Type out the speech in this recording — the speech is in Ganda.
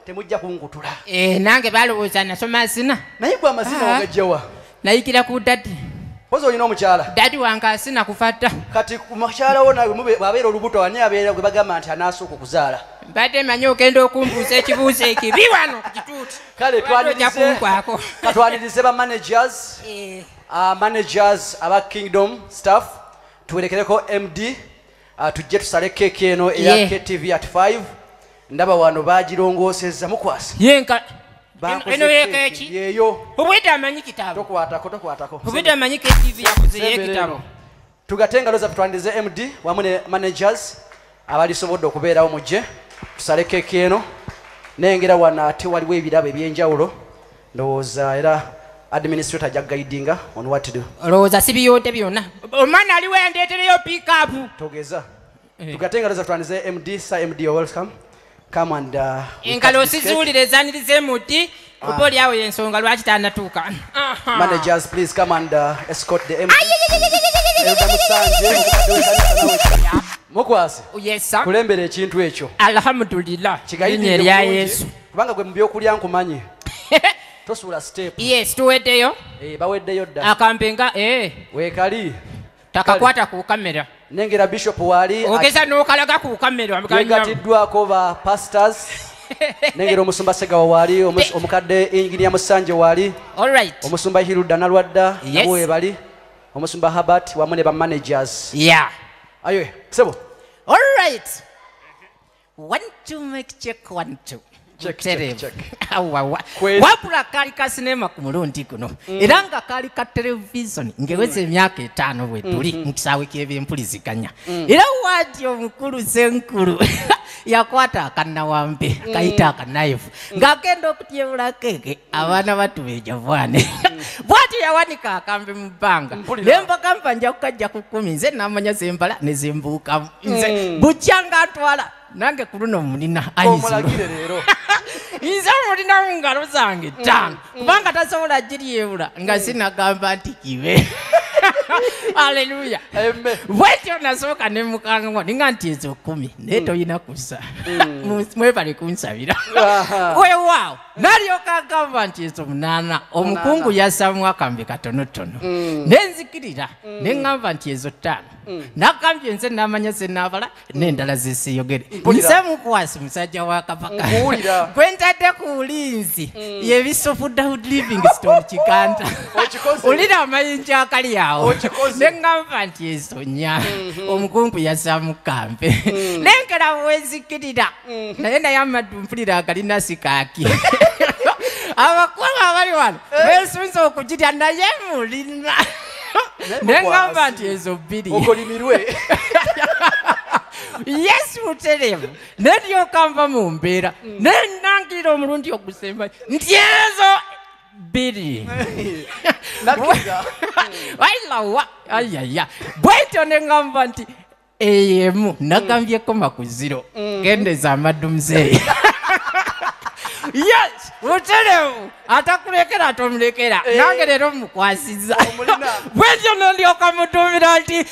temujja kunkutula. Nange balowooza nasoma sina. Naye gwe amazina ogajjawa? Nayikira ku dadi. Pozo olina omukyala? Dadi wange asina kufatta. Kati ku mukyala wo nawe bw'abeera olubuto ani abeera gwe bagamba nti anaasooka okuzaala? Mbadde manyi ogenda okumbuuza ekibuuzo ekibi wano ku kituuti. Kale twanirize ba managers aba Kingdom staff tuwerekereko MD tujje tusale keeki eno eya KTV at 5 ndaba wano bagirongoosezza mukwasi yenka eno yekeeki yeyo obwedde amanyi kitabo tokwatako obwedde amanyi KTV yakuze yekitabo tugatenga loza tutwandize MD wamu ne managers abalisobodde okubeerawo mujje tusale keeki eno nengera wano ate waliwo ebirabo ebyenjawulo ndowooza era administrator ajja guidinga on what to do. Olowooza sibiyonte byonna omwana aliwo yandeetereyo pick up togeza tugatenga loza tutwandize MD sa MD you're welcome come and engalo osizuulire ezanirize muti kuba oli awo yensonga lwaki tanatuuka. Managers please come and escort the MD. Mukwasi kulembera ekintu ekyo. Alhamdulillah linnya erya Yesu kubanga gwe mu byokulya nkumanyi. Tosuula step. Yes tuweddeyo. Baweddeyo dda. Akampenga weekali takakwata ku kamera. Nengera bishop wali ogeza n'okalaga ku kamera yegatiddwako ba pastors. Nengera omusumba Segawa wali omukadde engineer Musanje wali. Alright. Omusumba Hiruda Nalwadda nabo webali. Omusumba Herbert wamu ne ba managers. Yeah. Ayo sebo. Alright. 1 2 make check 1 2. Check. Wapula kali ka sinema ku mulundi guno era nga kali ka television ngeweze emyaka 5 bwe tuli nkisaawe ky'ebyempuliziganya era wati omukulu senkulu yakwata akanawambe kayita akanaifu ng'agenda okutyebula keeke abaana batubeja bwane bwati yawanika akambe mu bbanga nempaka mpanja kukajja ku 10 nze namanya zembala ne zembuukamu nze bukyanga atwala nange ku luno mulina omulagire leero nze mulina mu ngalo zange 5 kubanga tasobola giryebula nga sinagamba nti kibe. Haleluya. Bwetyo nasooka ne mukanga ninga nti ezo 10 naye toyina kusa mwebale kunsabira weewaawo nalyoka agamba nti ezo 8 omukungu yasamu akambe katonotono nenzikirira neŋŋamba nti ezo 5 nakambye nze namanya senabala n'endala zesiyogere nze mukwasi musajja wa Kabaka gwe ntadde ku bulinzi yebisofu Daud Livingstone Kiganda olina amayinja akali awo neŋŋamba nti ezo 4 omukungu yasamu kambe nenkera bwezikirira naye naye amaddu mpulira agalina sikaaki abakwanga abali wano beesunza okugirya naye mulina neŋŋamba nti ezo 2 okolimirwe. Yes muteremu neryoka nva mu mbeera nenangira omulundi ogusemba nti ezo 2 wailawa ayaya bwetyo neŋŋamba nti eyemu nagambyeko makuziro gendeza amaddu muzeeyi. Yes muteremu atakulekera atomulekera nange leero mukwasiza bwetyo nondyoka mutumira nti 0